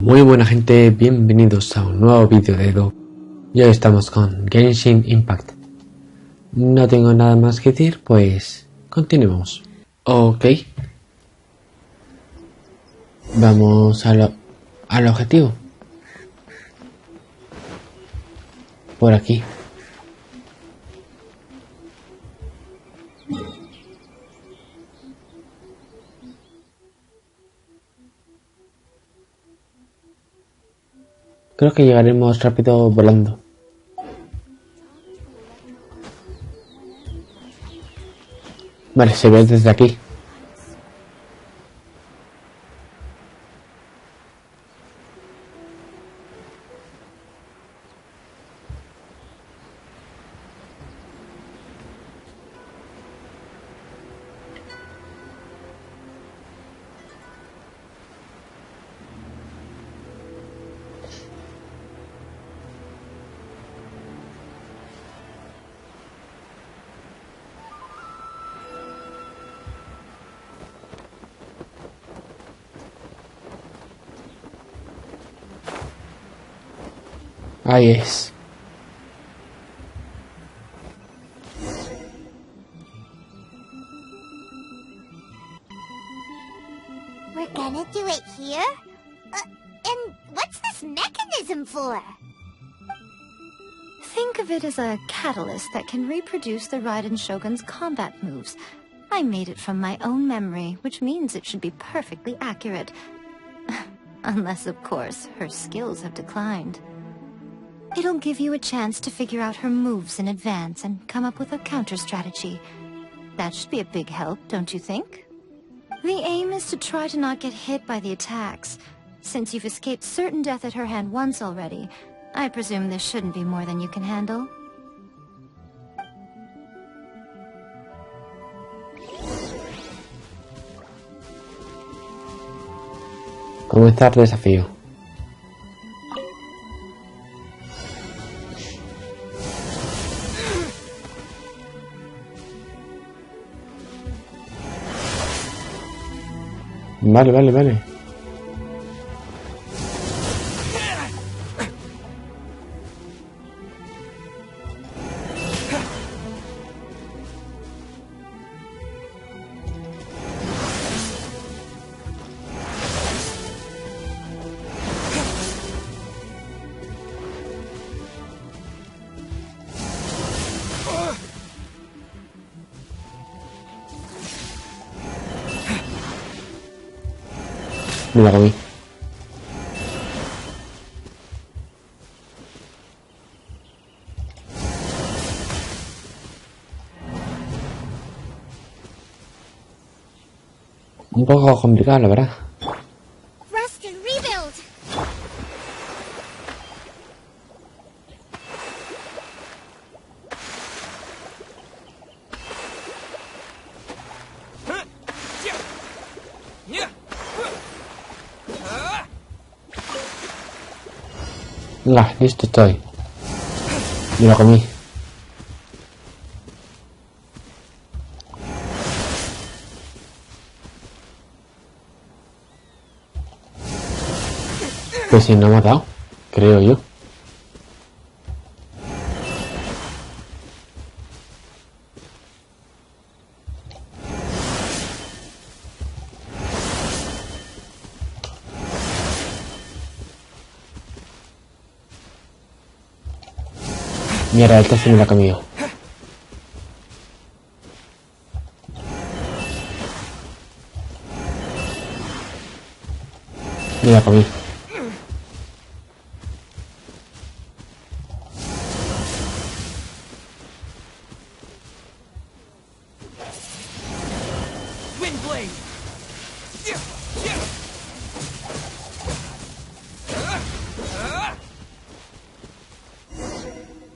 Muy buena gente, bienvenidos a un nuevo vídeo de Edo. Y hoy estamos con GENSHIN Impact. No tengo nada más que decir, pues continuemos. Ok. Vamos al objetivo. Por aquí. Creo que llegaremos rápido volando. Vale, se ve desde aquí. Ahí es. We're gonna do it here? And what's this mechanism for? Think of it as a catalyst that can reproduce the Raiden Shogun's combat moves. I made it from my own memory, which means it should be perfectly accurate. Unless, of course, her skills have declined. It'll give you a chance to figure out her moves in advance and come up with a counter-strategy. That should be a big help, don't you think? The aim is to try to not get hit by the attacks. Since you've escaped certain death at her hand once already, I presume this shouldn't be more than you can handle. Comenzar desafío. Vale. Me la comí. Un poco complicado, la verdad. Rest and rebuild! Venga, listo estoy. Me la comí. Pues si no me ha dado, creo yo. Mira, esta sí me la ha comido. Me la comí.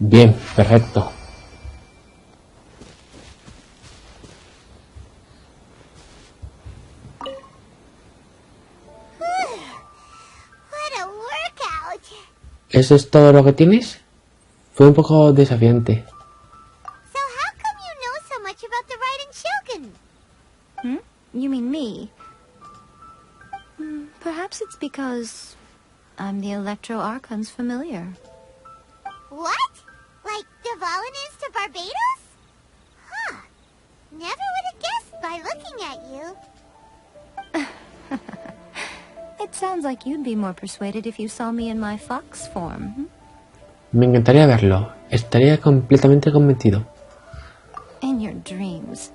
Bien, perfecto. What a workout! ¿Eso es todo lo que tienes? Fue un poco desafiante. So how come you know so much about the Raiden Shogun? You mean me? Perhaps it's because I'm the Electro Archon's familiar. What? Like Devalin is to Barbados? Huh. Never would have guessed by looking at you. It sounds like you'd be more persuaded if you saw me in my fox form. Me encantaría verlo. Estaría completamente convencido. In your dreams.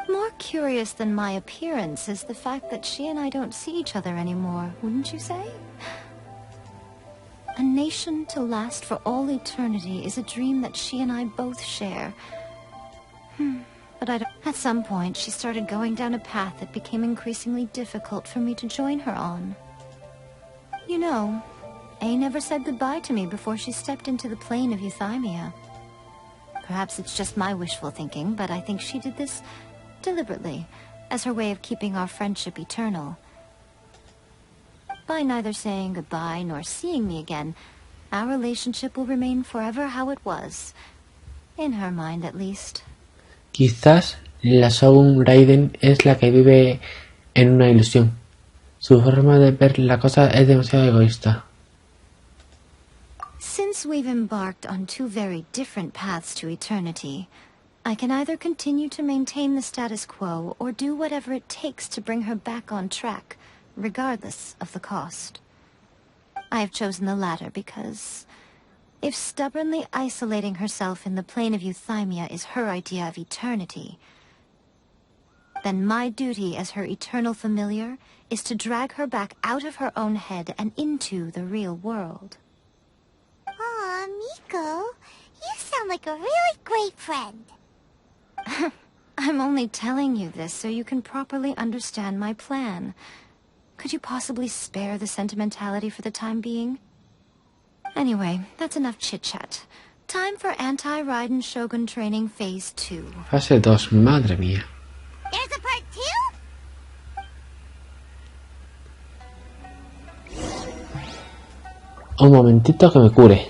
More curious than my appearance is the fact that she and I don't see each other anymore, wouldn't you say? A nation to last for all eternity is a dream that she and I both share. But at some point, she started going down a path that became increasingly difficult for me to join her on. You know, A never said goodbye to me before she stepped into the plane of Euthymia. Perhaps it's just my wishful thinking, but I think she did this deliberately, as her way of keeping our friendship eternal. By neither saying goodbye nor seeing me again, our relationship will remain forever how it was. In her mind, at least. Quizás la Shogun Raiden es la que vive en una ilusión. Su forma de ver la cosa es demasiado egoísta. Since we've embarked on two very different paths to eternity, I can either continue to maintain the status quo or do whatever it takes to bring her back on track, regardless of the cost. I have chosen the latter because if stubbornly isolating herself in the plane of Euthymia is her idea of eternity, then my duty as her eternal familiar is to drag her back out of her own head and into the real world. Aw, Miko, you sound like a really great friend. I'm only telling you this so you can properly understand my plan. Could you possibly spare the sentimentality for the time being? Anyway, that's enough chit-chat. Time for anti-Raiden Shogun training phase 2. Fase 2, madre mía. There's a part 2? Un momentito que me cure.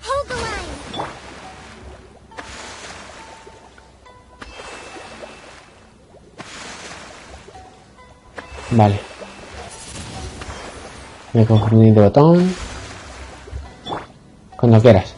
Hold the line. Vale. Me he confundido de botón. Cuando quieras.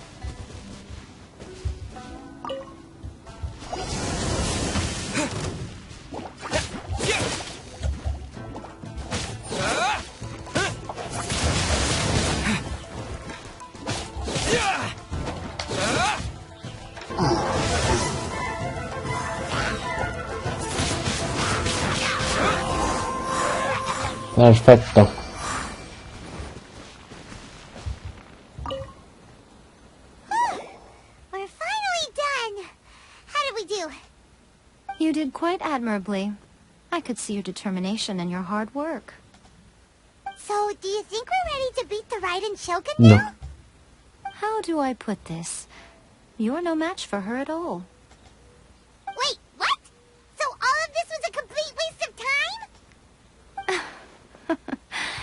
Perfecto. We're finally done. How did we do? You did quite admirably. I could see your determination and your hard work. So, do you think we're ready to beat the Raiden Shogun No. now? How do I put this? You're no match for her at all. Wait, what? So all of this was a complete waste of time?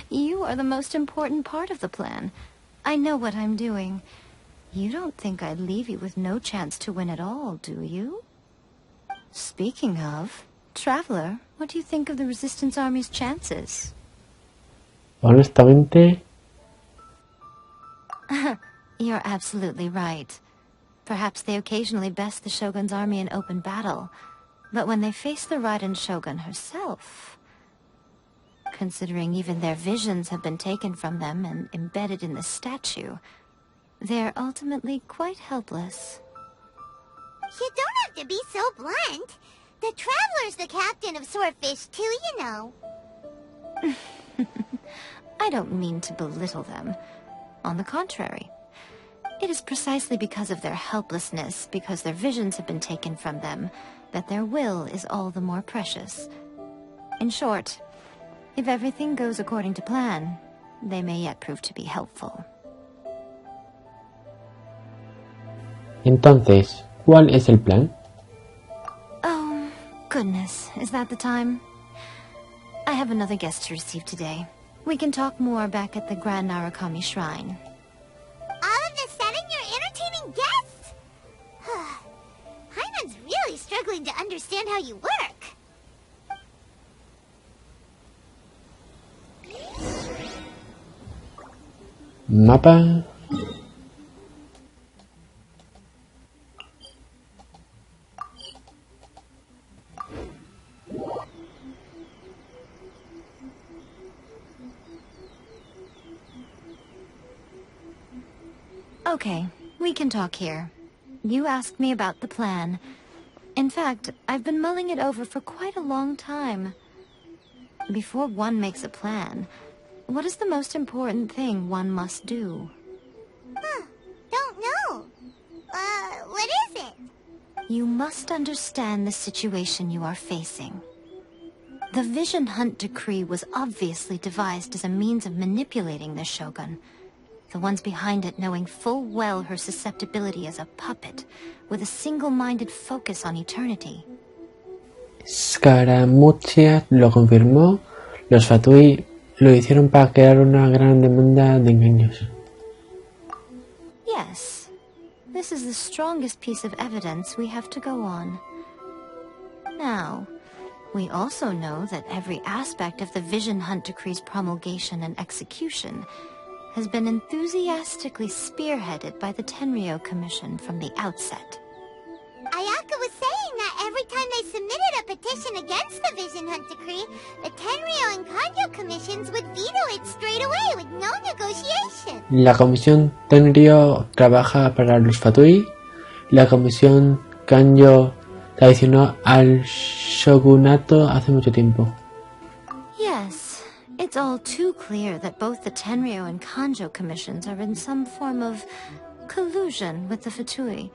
You are the most important part of the plan. I know what I'm doing. You don't think I'd leave you with no chance to win at all, do you? Speaking of, Traveler, what do you think of the Resistance Army's chances? Honestamente, You're absolutely right. Perhaps they occasionally best the Shogun's army in open battle, but when they face the Raiden Shogun herself, considering even their visions have been taken from them and embedded in the statue, they're ultimately quite helpless. You don't have to be so blunt. The Traveler's the captain of Swordfish too, you know. I don't mean to belittle them. On the contrary, it is precisely because of their helplessness, because their visions have been taken from them, that their will is all the more precious. In short, if everything goes according to plan, they may yet prove to be helpful. entonces, ¿cuál es el plan? Oh, goodness, is that the time? I have another guest to receive today. We can talk more back at the Grand Narukami Shrine. All of a sudden you're entertaining guests? Hyman's really struggling to understand how you work. Mapa. Okay, we can talk here. You asked me about the plan. In fact, I've been mulling it over for quite a long time. Before one makes a plan, what is the most important thing one must do? Don't know. What is it? You must understand the situation you are facing. The Vision Hunt Decree was obviously devised as a means of manipulating the Shogun. The ones behind it knowing full well her susceptibility as a puppet, with a single-minded focus on eternity. Scaramuccia lo confirmó. Los Fatui lo hicieron para crear una gran demanda de engaños. Yes. This is the strongest piece of evidence we have to go on. Now, we also know that every aspect of the Vision Hunt Decree's promulgation and execution has been enthusiastically spearheaded by the Tenryou Commission from the outset. Ayaka was saying that every time they submitted a petition against the Vision Hunt Decree, the Tenryou and Kanjo commissions would veto it straight away with no negotiation. La comisión Tenryou trabaja para los Fatui. La comisión Kanjo traicionó al shogunato hace mucho tiempo. Yes, it's all too clear that both the Tenryou and Kanjo commissions are in some form of collusion with the Fatui.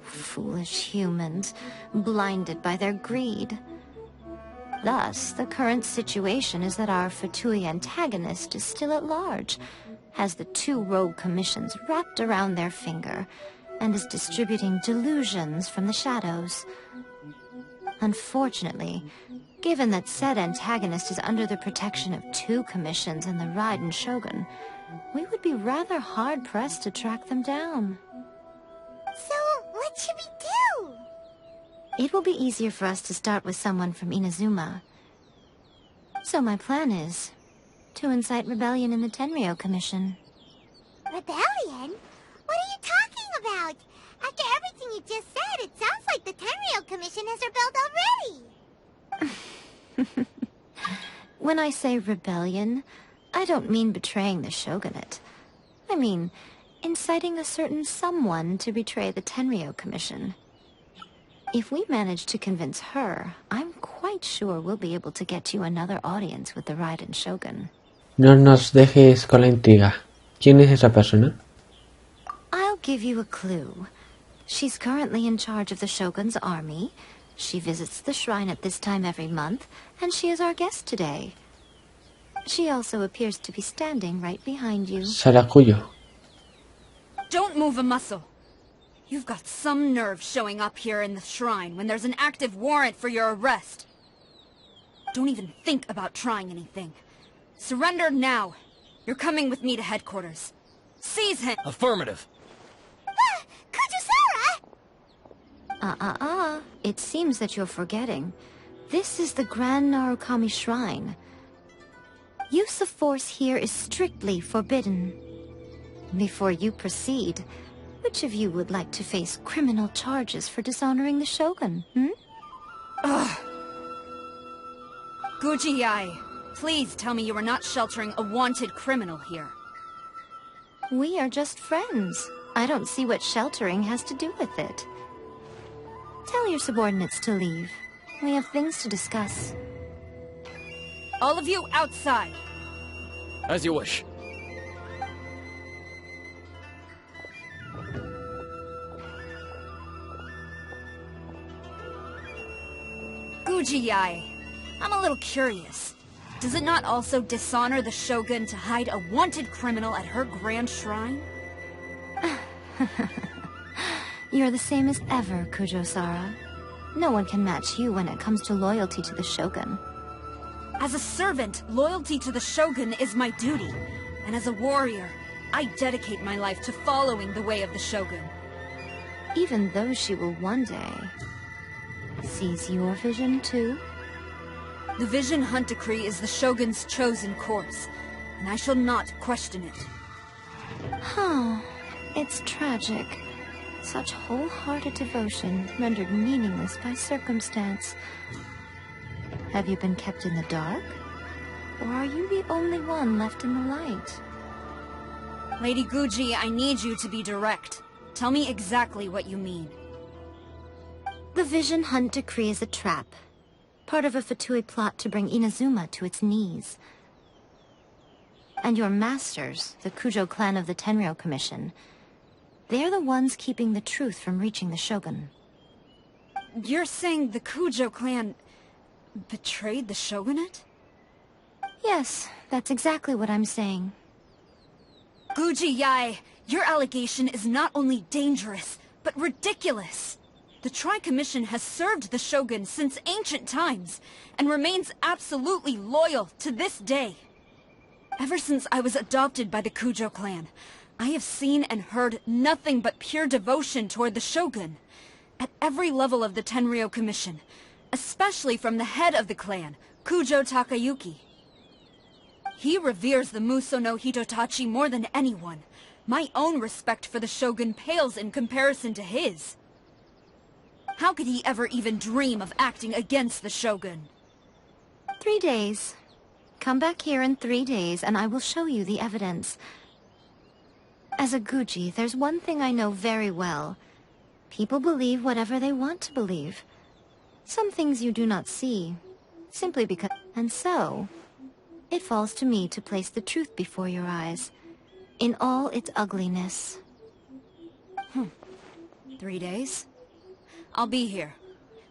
Foolish humans, blinded by their greed. Thus, the current situation is that our Fatui antagonist is still at large, has the two rogue commissions wrapped around their finger, and is distributing delusions from the shadows. Unfortunately, given that said antagonist is under the protection of two commissions and the Raiden Shogun, we would be rather hard-pressed to track them down. So, what should we do? It will be easier for us to start with someone from Inazuma. So my plan is to incite rebellion in the Tenryou Commission. Rebellion? What are you talking about? After everything you just said, it sounds like the Tenryou Commission has rebelled already. When I say rebellion, I don't mean betraying the shogunate. I mean inciting a certain someone to betray the Tenryou Commission. If we manage to convince her, I'm quite sure we'll be able to get you another audience with the Raiden Shogun. No nos dejes con la intriga. ¿Quién es esa persona? I'll give you a clue. She's currently in charge of the Shogun's army. She visits the shrine at this time every month, and she is our guest today. She also appears to be standing right behind you. Sarakuyo. Don't move a muscle. You've got some nerve showing up here in the shrine when there's an active warrant for your arrest. Don't even think about trying anything. Surrender now. You're coming with me to headquarters. Seize him! Affirmative. Kujo-sara! It seems that you're forgetting. This is the Grand Narukami Shrine. Use of force here is strictly forbidden. Before you proceed, which of you would like to face criminal charges for dishonoring the Shogun, Ugh. Gujiai, please tell me you are not sheltering a wanted criminal here. We are just friends. I don't see what sheltering has to do with it. Tell your subordinates to leave. We have things to discuss. All of you outside. As you wish. Gujiai, I'm a little curious. Does it not also dishonor the Shogun to hide a wanted criminal at her grand shrine? You're the same as ever, Kujo-sara. No one can match you when it comes to loyalty to the Shogun. As a servant, loyalty to the Shogun is my duty. And as a warrior, I dedicate my life to following the way of the Shogun. Even though she will one day seize your vision too? The Vision Hunt Decree is the Shogun's chosen course. and I shall not question it. Huh. It's tragic. Such wholehearted devotion rendered meaningless by circumstance. Have you been kept in the dark? Or are you the only one left in the light? Lady Guji, I need you to be direct. Tell me exactly what you mean. The Vision Hunt Decree is a trap. Part of a Fatui plot to bring Inazuma to its knees. And your masters, the Kujo clan of the Tenryou Commission, they're the ones keeping the truth from reaching the Shogun. You're saying the Kujo clan betrayed the Shogunate? Yes, that's exactly what I'm saying. Guji Yae, your allegation is not only dangerous, but ridiculous. The Tri-Commission has served the Shogun since ancient times, and remains absolutely loyal to this day. Ever since I was adopted by the Kujo clan, I have seen and heard nothing but pure devotion toward the Shogun. At every level of the Tenryou Commission, especially from the head of the clan, Kujo Takayuki. He reveres the Muso no Hitotachi more than anyone. My own respect for the Shogun pales in comparison to his. How could he ever even dream of acting against the Shogun? 3 days. Come back here in 3 days and I will show you the evidence. As a Guji, there's one thing I know very well. People believe whatever they want to believe. Some things you do not see, simply because... And so, it falls to me to place the truth before your eyes, in all its ugliness. 3 days? I'll be here.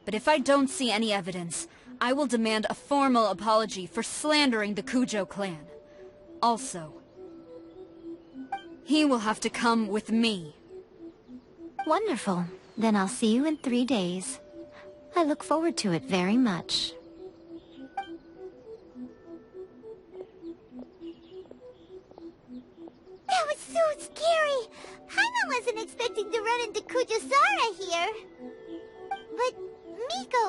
But if I don't see any evidence, I will demand a formal apology for slandering the Kujo clan. Also, he will have to come with me. Wonderful. Then I'll see you in 3 days. I look forward to it very much. That was so scary! Hana wasn't expecting to run into Kujo Sara here. But, Miko,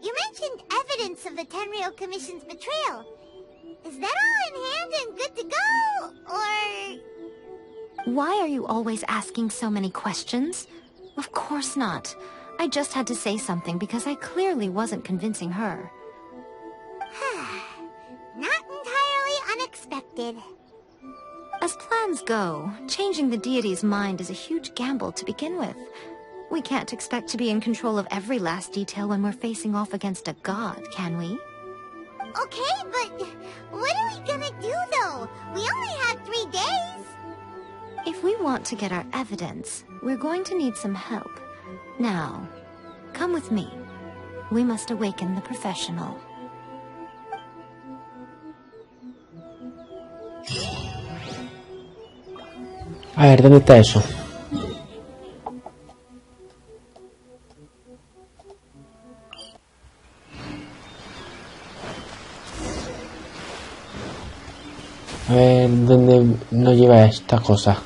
you mentioned evidence of the Tenryou Commission's betrayal. Is that all in hand and good to go, or...? Why are you always asking so many questions? Of course not. I just had to say something because I clearly wasn't convincing her. Not entirely unexpected. As plans go, changing the deity's mind is a huge gamble to begin with. We can't expect to be in control of every last detail when we're facing off against a god, can we? Okay, but what are we gonna do, though? We only have 3 days. If we want to get our evidence, we're going to need some help. Now, come with me. We must awaken the professional. A ver, ¿dónde está eso? A ver, ¿dónde nos lleva esta cosa?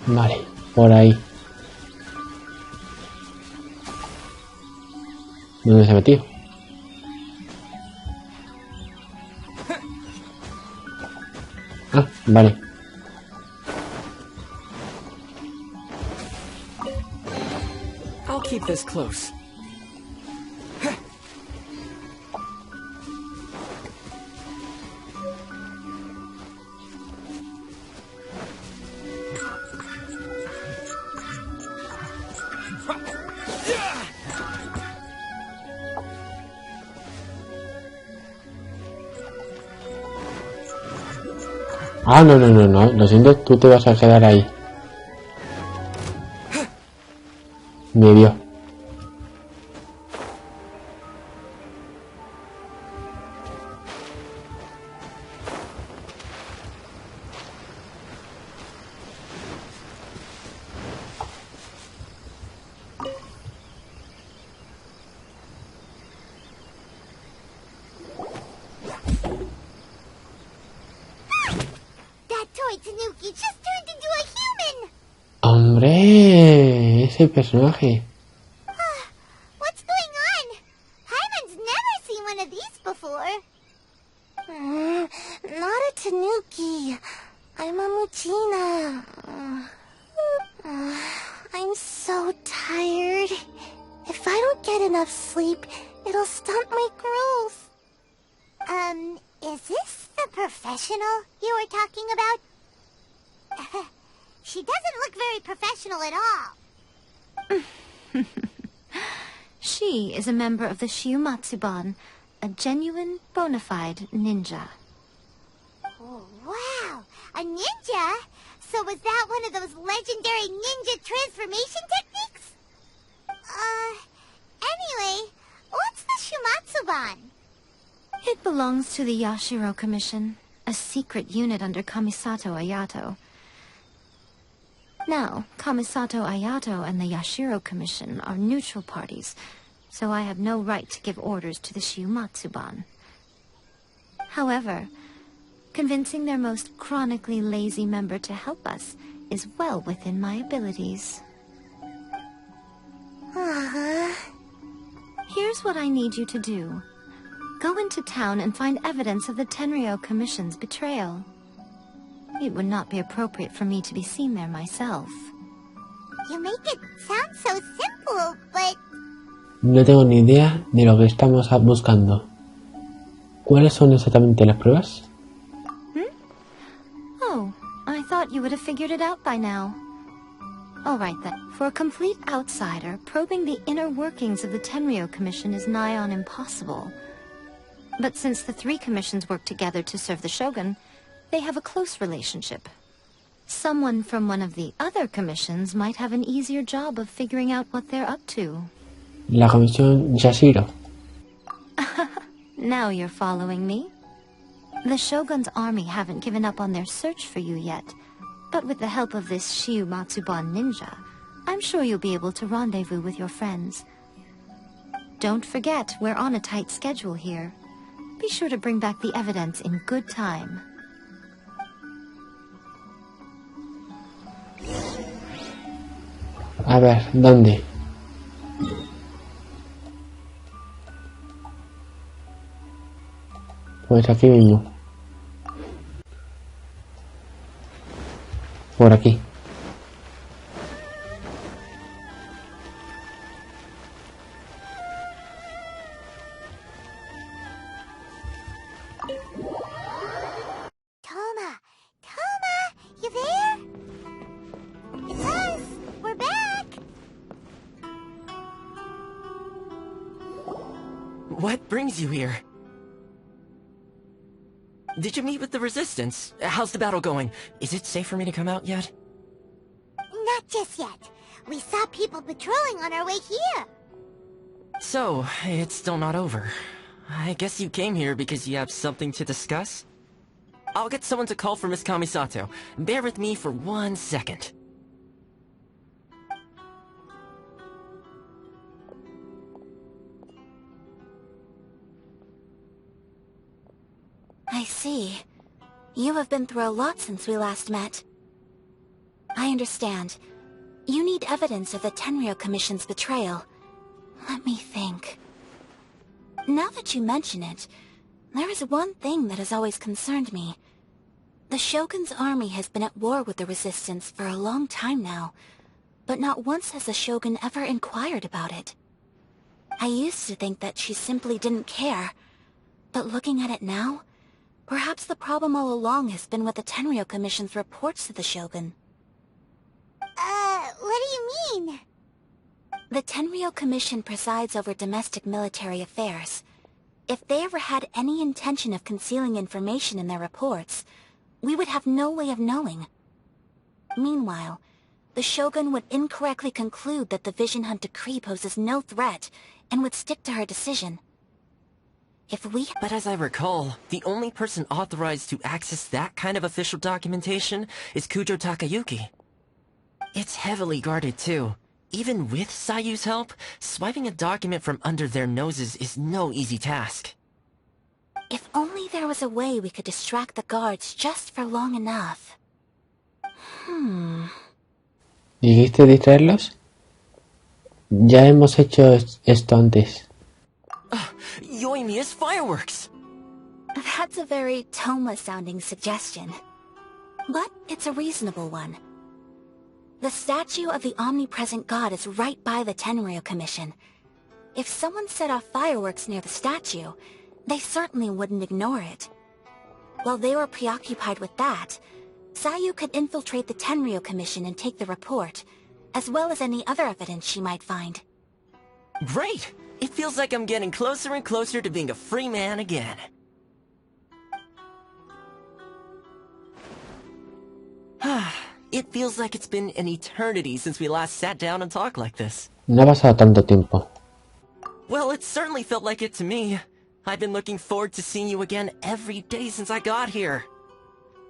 Vale, por ahí. ¿Dónde se ha metido? Ah, vale. I'll keep this close. Ah, no, lo siento, tú te vas a quedar ahí. Me vio. Tanuki just turned into a human! ¡Hombre! Ese personaje. What's going on? Not a tanuki. I'm a muchina. I'm so tired. If I don't get enough sleep, it'll stunt my growth. Is this the professional you were talking about? She doesn't look very professional at all. She is a member of the Shiumatsuban, a genuine, bona fide ninja. Oh, wow! A ninja? So was that one of those legendary ninja transformation techniques? Anyway, what's the Shiumatsuban? It belongs to the Yashiro Commission, a secret unit under Kamisato Ayato. Now, Kamisato Ayato and the Yashiro Commission are neutral parties, so I have no right to give orders to the Shiumatsuban. However, convincing their most chronically lazy member to help us is well within my abilities. Here's what I need you to do. Go into town and find evidence of the Tenryou Commission's betrayal. It would not be appropriate for me to be seen there myself. You make it sound so simple, but... No tengo ni idea de lo que estamos buscando. ¿Cuáles son exactamente las pruebas? Oh, I thought you would have figured it out by now. All right then. For a complete outsider, probing the inner workings of the Tenryou Commission is nigh on impossible. But since the three commissions work together to serve the Shogun, they have a close relationship. Someone from one of the other commissions might have an easier job of figuring out what they're up to. La comisión Yashiro. Now you're following me. The Shogun's army haven't given up on their search for you yet, but with the help of this Shiumatsuban ninja, I'm sure you'll be able to rendezvous with your friends. Don't forget, we're on a tight schedule here. Be sure to bring back the evidence in good time. A ver, ¿dónde? Pues aquí mismo. Por aquí. Toma! You there? It's us! We're back! What brings you here? Did you meet with the Resistance? How's the battle going? Is it safe for me to come out yet? Not just yet. We saw people patrolling on our way here. So, it's still not over. I guess you came here because you have something to discuss? I'll get someone to call for Miss Kamisato. Bear with me for 1 second. I see. You have been through a lot since we last met. I understand. You need evidence of the Tenryou Commission's betrayal. Let me think. Now that you mention it, there is one thing that has always concerned me. The Shogun's army has been at war with the Resistance for a long time now, but not once has the Shogun ever inquired about it. I used to think that she simply didn't care, but looking at it now, perhaps the problem all along has been with the Tenryou Commission's reports to the Shogun. What do you mean? The Tenryou Commission presides over domestic military affairs. If they ever had any intention of concealing information in their reports, we would have no way of knowing. Meanwhile, the Shogun would incorrectly conclude that the Vision Hunt decree poses no threat, and would stick to her decision. But as I recall, the only person authorized to access that kind of official documentation is Kujo Takayuki. It's heavily guarded too. Even with Sayu's help, swiping a document from under their noses is no easy task. If only there was a way we could distract the guards just for long enough. ¿Dijiste distraerlos? Ya hemos hecho esto antes. Yoimiya's fireworks! That's a very Toma-sounding suggestion. But it's a reasonable one. The statue of the omnipresent god is right by the Tenryou Commission. If someone set off fireworks near the statue, they certainly wouldn't ignore it. While they were preoccupied with that, Sayu could infiltrate the Tenryou Commission and take the report, as well as any other evidence she might find. Great! It feels like I'm getting closer and closer to being a free man again. It feels like it's been an eternity since we last sat down and talked like this. No ha pasado tanto tiempo. Well, it certainly felt like it to me. I've been looking forward to seeing you again every day since I got here.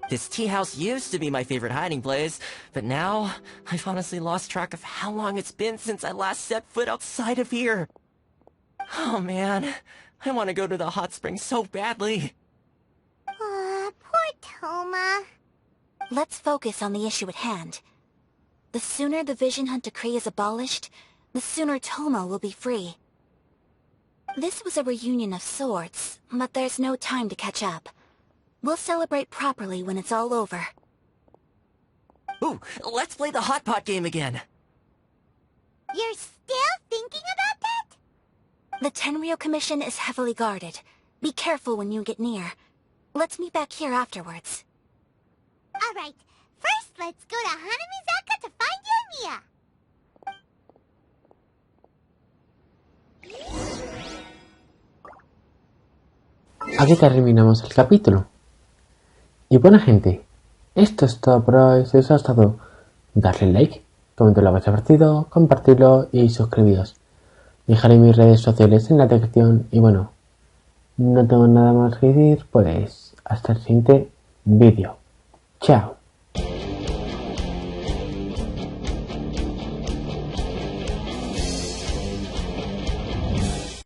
This tea house used to be my favorite hiding place, but now I've honestly lost track of how long it's been since I last set foot outside of here. Oh man, I want to go to the hot springs so badly. Aw, poor Toma. Let's focus on the issue at hand. The sooner the Vision Hunt Decree is abolished, the sooner Toma will be free. This was a reunion of sorts, but there's no time to catch up. We'll celebrate properly when it's all over. Ooh, let's play the hot pot game again. You're still thinking about that? The Tenryou Commission is heavily guarded. Be careful when you get near. Let's meet back here afterwards. Alright, first let's go to Hanamizaka to find your Nia. Aquí terminamos el capítulo. Y bueno gente, esto es todo por hoy. Si os ha gustado, darle like, comentad lo que os ha parecido, compartirlo y suscribiros. Dejaré mis redes sociales en la descripción y bueno, no tengo nada más que decir, pues hasta el siguiente vídeo. Chao.